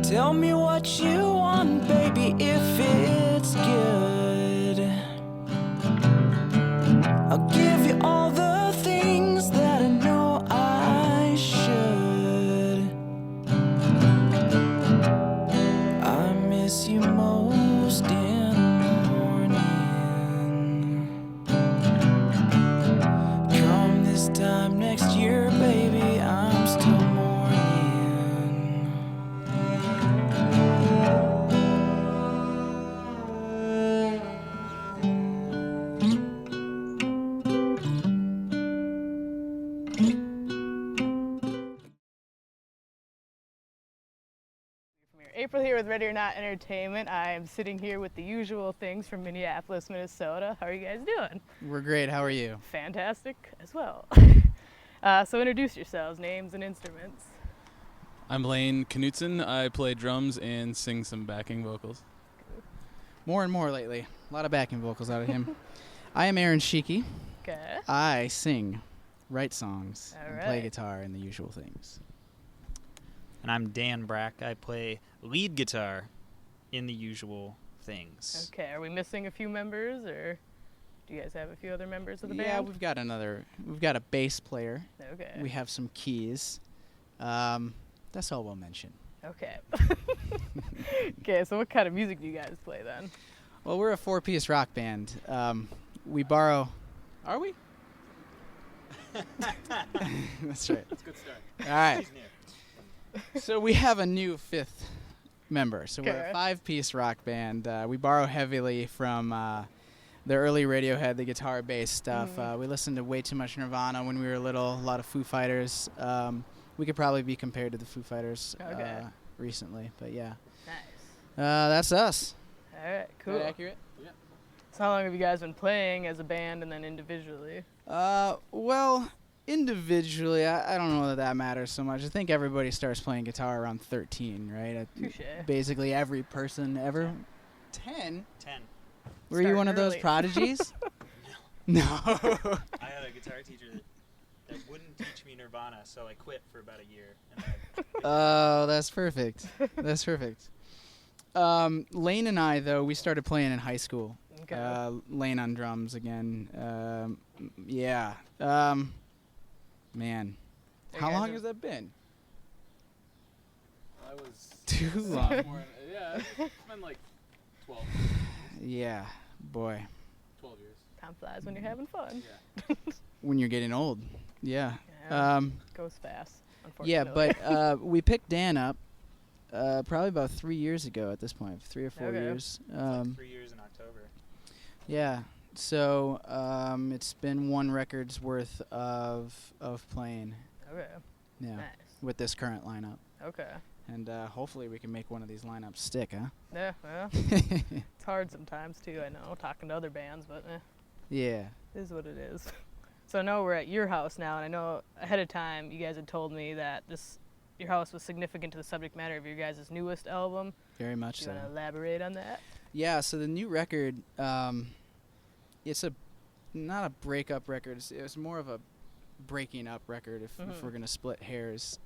Tell me what you want, baby, if it's good. I'll give you all the things that I know I should. I miss you most in the morning. Come this time next year, baby, I'm still mourning. April here with Ready or Not Entertainment. I am sitting here with the usual things from Minneapolis, Minnesota. How are you guys doing? We're great. How are you? Fantastic as well. So introduce yourselves, names and instruments. I'm Lane Knutson. I play drums and sing some backing vocals. More and more lately. A lot of backing vocals out of him. I am Aaron Sheeky. Okay. I sing, write songs, All and play right. guitar and the usual things. And I'm Dan Brack. I play lead guitar in the usual things. Okay, are we missing a few members, or do you guys have a few other members of the Yeah, band? we've got a bass player. Okay. We have some keys. That's all we'll mention. Okay. Okay, so what kind of music do you guys play then? Well, we're a 4-piece rock band. We borrow... Are we? That's right. That's a good start. All right. So we have a new 5th member. So we're Okay. a 5-piece rock band. We borrow heavily from the early Radiohead, the guitar bass stuff. We listened to way too much Nirvana when we were little, a lot of Foo Fighters. We could probably be compared to the Foo Fighters Okay. recently, but yeah. Nice. That's us. All right, Is cool. that accurate? So how long have you guys been playing as a band and then individually? Well, individually, I don't know that matters so much. I think everybody starts playing guitar around 13, right? Touche. Basically every person ever. 10? 10. Were you Start one of those early. prodigies? No. I had a guitar teacher that wouldn't teach me Nirvana, so I quit for about a year. And Oh, that's perfect. That's perfect. Lane and I, though, we started playing in high school. Okay. Lane on drums again. Yeah. Man. You How guys long have- has that been? I was Too long. yeah, it's been like 12 Yeah, boy. years. Time flies when you're having fun. Yeah. When you're getting old. Yeah. Yeah, goes fast, Yeah, unfortunately. but we picked Dan up probably about 3 years ago at this point, 3 or 4 Okay. years. it's like 3 years in October. Yeah. So it's been one record's worth of playing. Okay. Yeah. Nice. With this current lineup, Okay. and hopefully we can make one of these lineups stick, huh? Yeah, well, it's hard sometimes too, I know, talking to other bands, but Yeah. it is what it is. So I know we're at your house now, and I know ahead of time you guys had told me that your house was significant to the subject matter of your guys' newest album. Very much Do you so. want to elaborate on that? Yeah. So the new record, it's not a breakup record. It's more of a breaking up record if Mhm. we're gonna split hairs.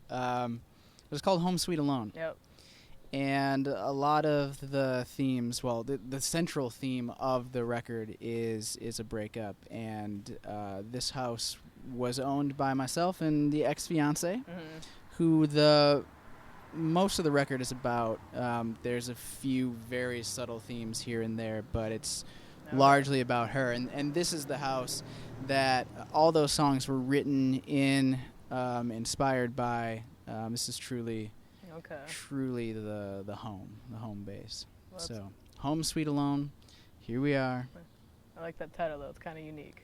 It's called Home Sweet Alone. Yep. And a lot of the themes, well, the central theme of the record is a breakup. And this house was owned by myself and the ex-fiance, Mm-hmm. who most of the record is about. There's a few very subtle themes here and there, but it's largely about her. And this is the house that all those songs were written in inspired by. This is truly Okay. the home base. Well, that's- So, Home Sweet Alone, here we are. I like that title though. It's kind of unique.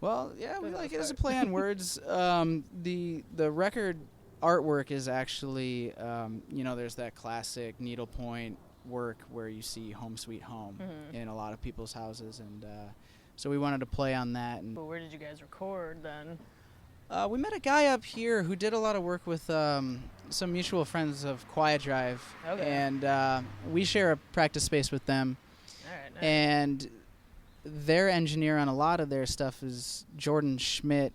Well, yeah, we Look at like the it as a start. play on words. The record artwork is actually, there's that classic needlepoint work where you see Home Sweet Home Mhm. in a lot of people's houses, and so we wanted to play on that. And But where did you guys record then? we met a guy up here who did a lot of work with some mutual friends of Quiet Drive, Okay. and we share a practice space with them. All right. Nice. And their engineer on a lot of their stuff is Jordan Schmidt,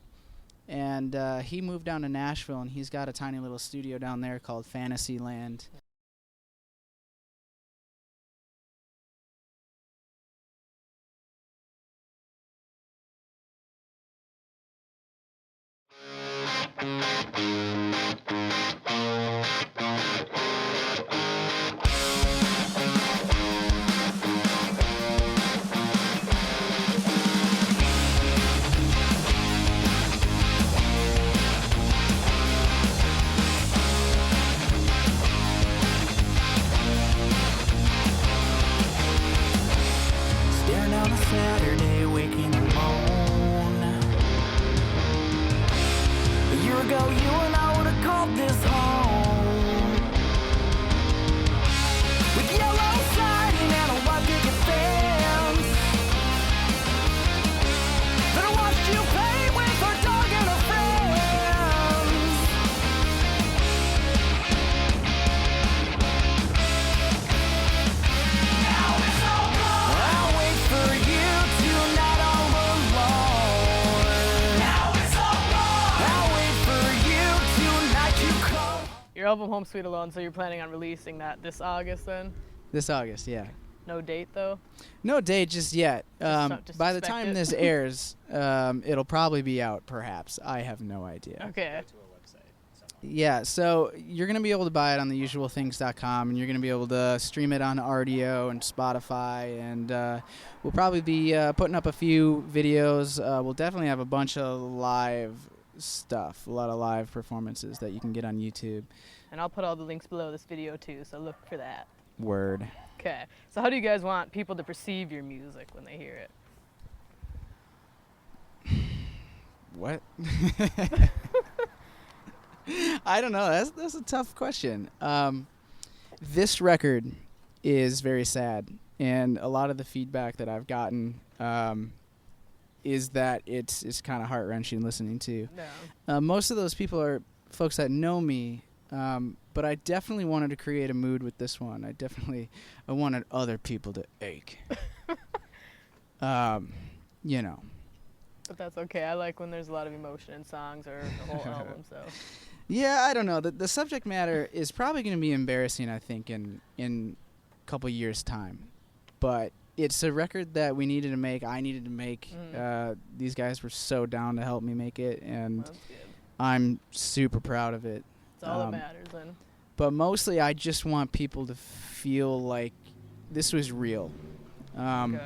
and he moved down to Nashville, and he's got a tiny little studio down there called Fantasyland. Staring down a Saturday, waking alone. A year ago, you and I would have called this home. With yellow siding and a white picket fence that I watched you paint with her dog and her friends. I'll wait for you tonight all alone. Now it's all gone. I'll wait for you tonight to come. Your album Home Sweet Alone. So you're planning on releasing that this August then? This August, yeah. No date though. No date just yet. Just By the expect time it. this airs, it'll probably be out, perhaps. I have no idea. Okay. Yeah, so you're going to be able to buy it on theusualthings.com, and you're going to be able to stream it on RDO and Spotify, and we'll probably be putting up a few videos. We'll definitely have a bunch of live stuff, a lot of live performances that you can get on YouTube. And I'll put all the links below this video too. So look for that. Word. Okay. So how do you guys want people to perceive your music when they hear it? What? I don't know. That's a tough question. This record is very sad, and a lot of the feedback that I've gotten is that it's kind of heart-wrenching listening to. No. Most of those people are folks that know me, but I definitely wanted to create a mood with this one. I wanted other people to ache. You know. But that's okay. I like when there's a lot of emotion in songs or the whole album. So. Yeah, I don't know. The subject matter is probably going to be embarrassing, I think, in a couple years' time. But it's a record that we needed to make. I needed to make. These guys were so down to help me make it, and That's good. I'm super proud of it. It's all that matters then. But mostly, I just want people to feel like this was real. Okay.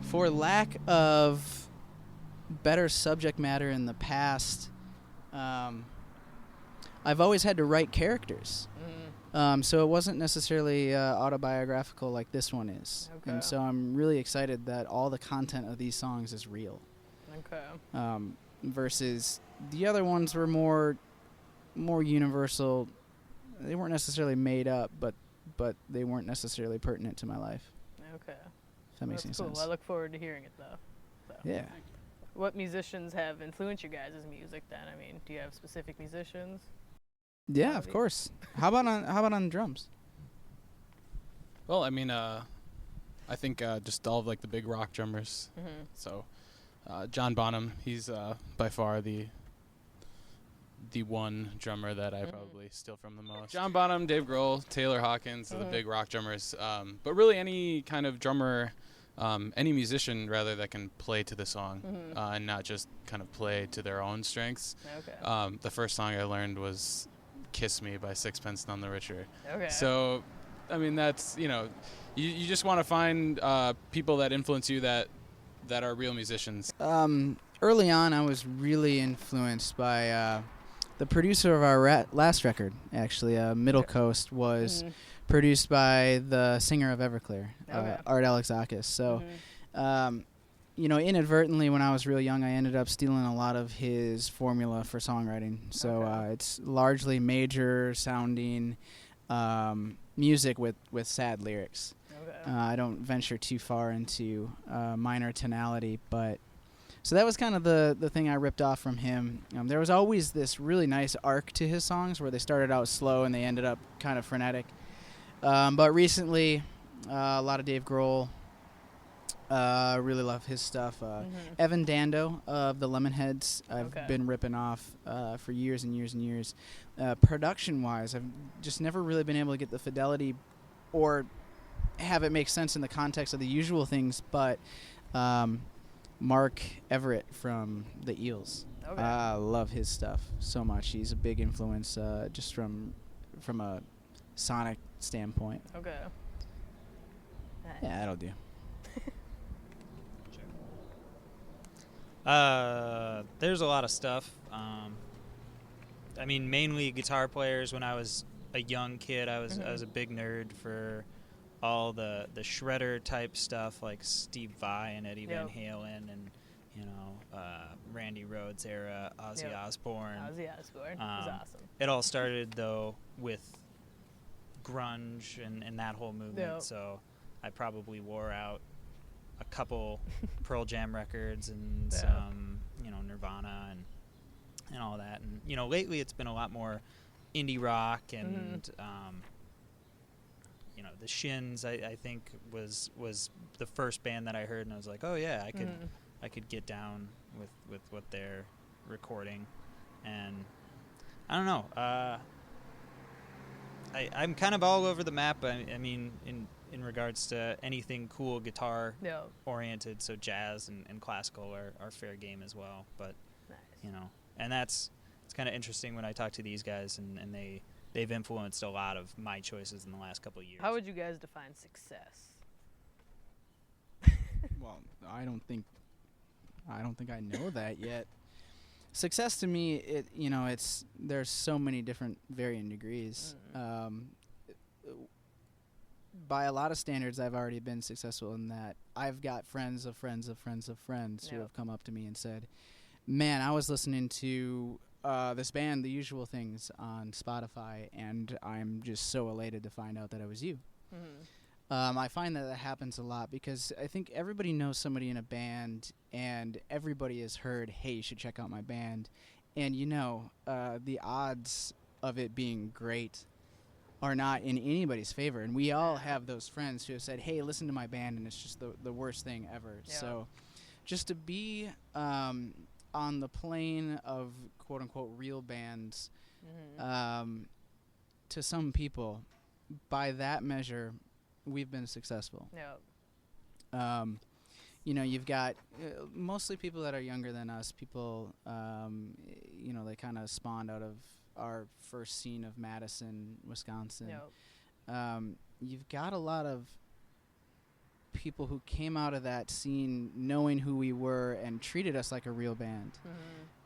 For lack of better subject matter in the past, I've always had to write characters. So it wasn't necessarily autobiographical like this one is. Okay. And so I'm really excited that all the content of these songs is real. Okay. Versus the other ones were more universal. They weren't necessarily made up, but they weren't necessarily pertinent to my life. Okay. If that makes That's any cool. sense. I look forward to hearing it though. So. Yeah. What musicians have influenced your guys' music then? I mean, do you have specific musicians? Yeah, of Bobby. course. How about on drums? Well, I mean, I think just all of like the big rock drummers. Mm-hmm. So, John Bonham, he's by far the one drummer that I probably steal from the most. John Bonham, Dave Grohl, Taylor Hawkins, are the big rock drummers. But really, any kind of drummer, any musician rather, that can play to the song and not just kind of play to their own strengths. Okay. The first song I learned was "Kiss Me" by Sixpence None the Richer. Okay. So, I mean, that's, you just want to find people that influence you that are real musicians. early on, I was really influenced by the producer of our last record. Actually, Middle Coast was produced by the singer of Everclear, Art Alexakis. So, inadvertently, when I was real young, I ended up stealing a lot of his formula for songwriting. So it's largely major sounding music with sad lyrics. I don't venture too far into minor tonality, but so that was kind of the thing I ripped off from him. There was always this really nice arc to his songs where they started out slow and they ended up kind of frenetic. But recently, a lot of Dave Grohl. Really love his stuff. Evan Dando of the Lemonheads, I've been ripping off for years and years and years. Production-wise, I've just never really been able to get the fidelity or have it make sense in the context of the usual things, but Mark Everett from the Eels. I love his stuff so much. He's a big influence just from a sonic standpoint. Okay. Nice. Yeah, that'll do. There's a lot of stuff. I mean, mainly guitar players. When I was a young kid, I was a big nerd for all the shredder type stuff, like Steve Vai and Eddie Van Halen, and Randy Rhoads era, Ozzy Osbourne. Ozzy Osbourne is awesome. It all started though with grunge and that whole movement. So I probably wore out a couple Pearl Jam records and some, Nirvana and all that. And, lately it's been a lot more indie rock and, the Shins, I think was the first band that I heard, and I was like, oh yeah, I could get down with what they're recording. And I don't know, I'm kind of all over the map. I mean, in regards to anything cool guitar oriented, so jazz and classical are fair game as well. But and it's kind of interesting when I talk to these guys and they've influenced a lot of my choices in the last couple of years. How would you guys define success? Well, I don't think I know that yet. Success to me, there's so many different varying degrees. By a lot of standards, I've already been successful in that. I've got friends of friends of friends of friends who have come up to me and said, man, I was listening to this band, The Usual Things, on Spotify, and I'm just so elated to find out that it was you. I find that happens a lot because I think everybody knows somebody in a band, and everybody has heard, hey, you should check out my band. And the odds of it being great are not in anybody's favor. And we all have those friends who have said, hey, listen to my band, and it's just the worst thing ever. Yeah. So just to be on the plane of quote-unquote real bands, to some people, by that measure, we've been successful. You've got mostly people that are younger than us, people, they kind of spawned out of our first scene of Madison, Wisconsin. You've got a lot of people who came out of that scene knowing who we were and treated us like a real band.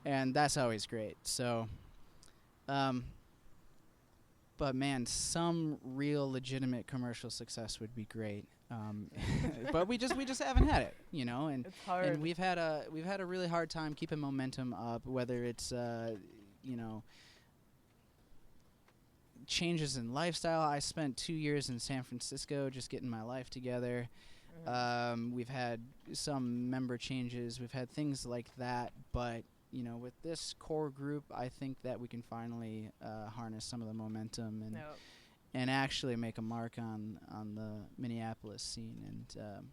And that's always great. So, but man, some real legitimate commercial success would be great. But we just haven't had it, and it's hard. And we've had a really hard time keeping momentum up, whether it's changes in lifestyle. I spent 2 years in San Francisco just getting my life together. We've had some member changes. We've had things like that. But, with this core group, I think that we can finally harness some of the momentum and actually make a mark on the Minneapolis scene and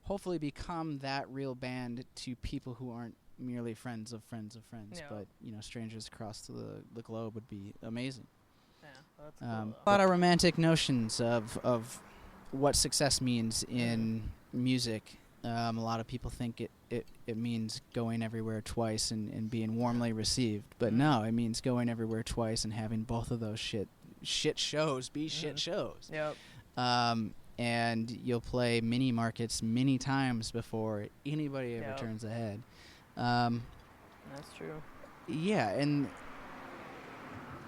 hopefully become that real band to people who aren't merely friends of friends of friends, but, strangers across the globe would be amazing. That's cool. A lot of romantic notions of what success means in music. A lot of people think it means going everywhere twice and being warmly received. But no, it means going everywhere twice and having both of those shit shows be shit shows. And you'll play mini markets many times before anybody ever turns ahead. That's true. Yeah, and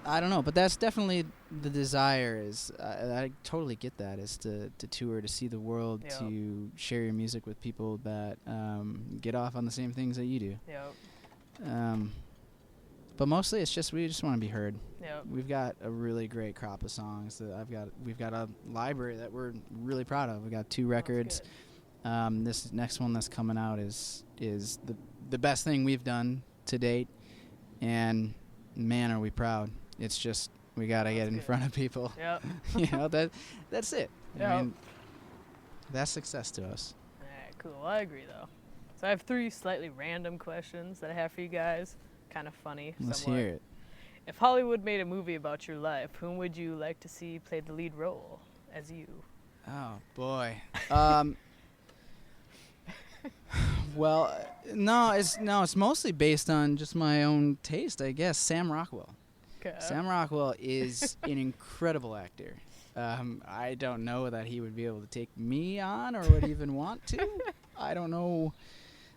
I don't know, but that's definitely the desire. Is I totally get that. Is to tour, to see the world, Yep. to share your music with people that get off on the same things that you do. Yep. But mostly, it's just we just want to be heard. Yep. We've got a really great crop of songs that we've got a library that we're really proud of. We got 2 records. This next one that's coming out is the best thing we've done to date, and man, are we proud. It's just we gotta get in front of people. Yep. You know, that's it. Yep. I mean, that's success to us. All right, cool. I agree, though. So I have 3 slightly random questions that I have for you guys. Kind of funny. Let's somewhat. hear it. If Hollywood made a movie about your life, whom would you like to see play the lead role as you? Oh boy. Well, no, it's mostly based on just my own taste, I guess. Sam Rockwell. Okay. Sam Rockwell is an incredible actor. I don't know that he would be able to take me on or would even want to. I don't know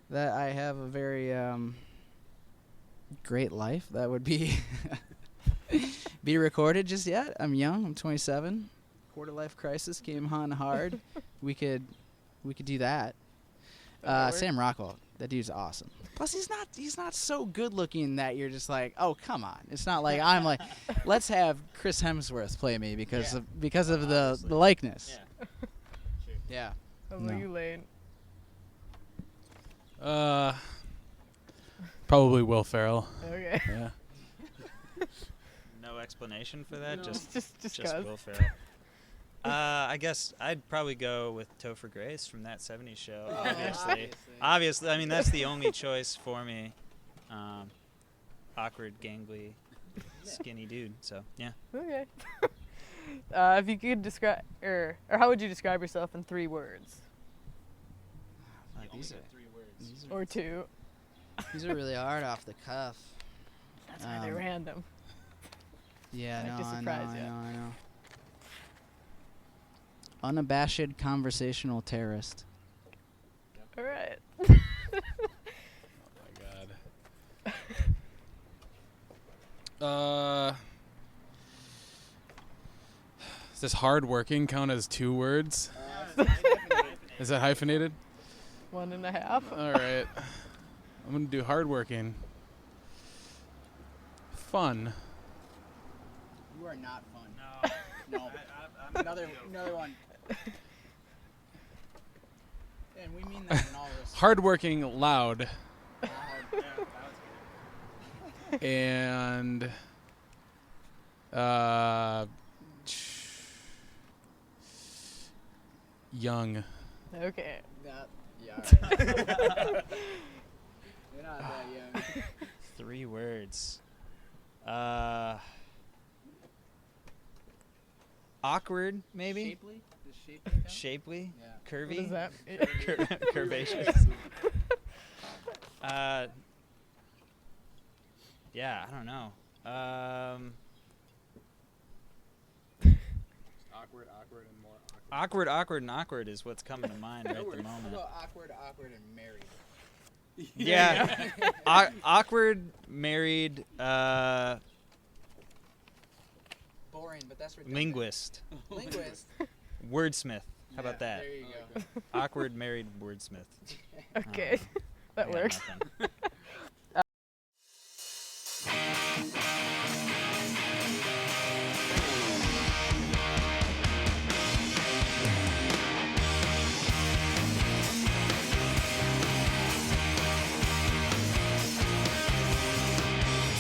that I have a very great life that would be be recorded just yet. I'm young. I'm 27. Quarter life crisis came on hard. we could do that. Sam Rockwell, that dude's awesome. Plus, he's not so good looking that you're just like, oh, come on. It's not like I'm like, let's have Chris Hemsworth play me because of the likeness. Yeah. Yeah. How about No. you, Lane? Probably Will Ferrell. Okay. Yeah. No explanation for that. No. Just just 'cause. Will Ferrell. I guess I'd probably go with Topher Grace from That 70s Show. Obviously, I mean that's the only choice for me. Awkward, gangly, skinny dude. So yeah. Okay. If you could describe, or how would you describe yourself in 3 words? These Or 2? are really hard off the cuff. That's why they're random. Yeah, I like no, to I know, surprise I ya. know, I know. Unabashed conversational terrorist. All right. Oh my God. Does this hardworking count as 2 words? Is that hyphenated? 1.5. All right. I'm gonna do hardworking. Fun. You are not fun. No. Another one. And we mean that in all respect. Hardworking, loud, and young. Okay. Yeah. You're not that young. 3 words. Awkward, maybe. Shapely? Does shapely count? Shapely. Yeah. Curvy. What is that? Curvaceous. Yeah, I don't know. Awkward, and awkward is what's coming to mind right at the moment. Awkward, and married. Yeah. Awkward, married, Boring, but that's ridiculous. linguist, Linguist. wordsmith. How about that? There you go. Awkward, married, wordsmith. Okay. That I got works. nothing.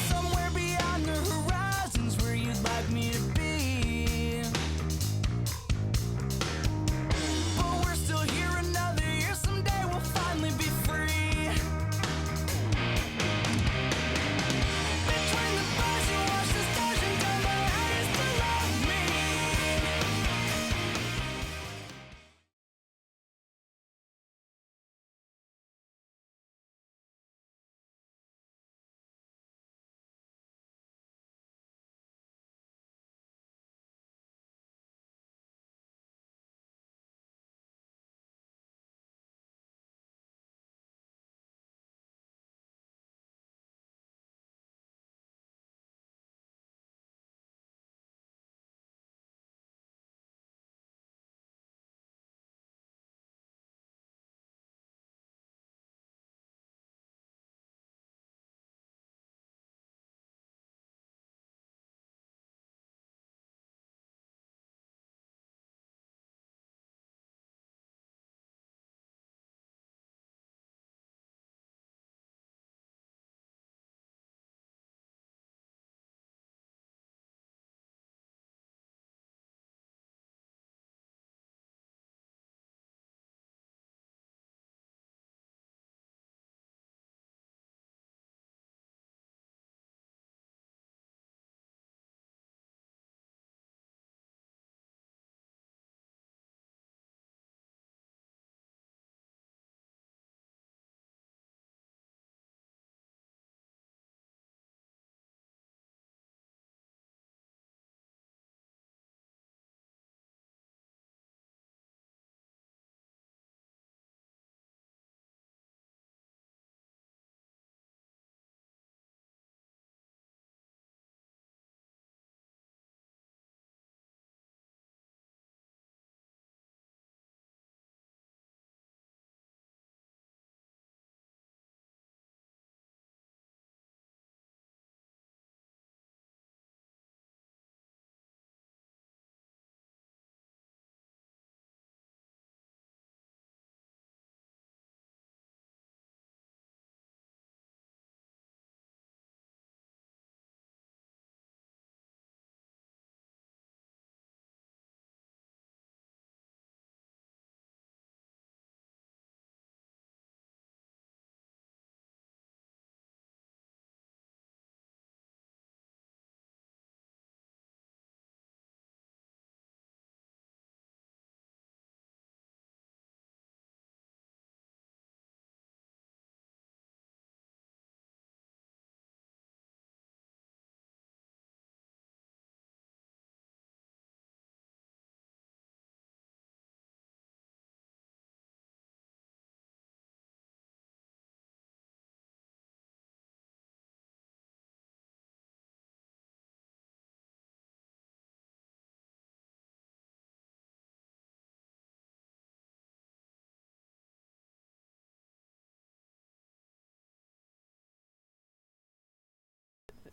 Somewhere beyond the horizons where you'd like me to be. But we're still here another year. Someday we'll finally be free.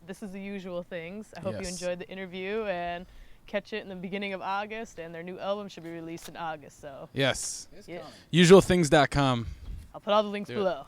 This Is the Usual Things. I hope you Yes. enjoyed the interview, and catch it in the beginning of August, and their new album should be released in August. So Yes. yeah, Usualthings.com. I'll put all the links Do it. below.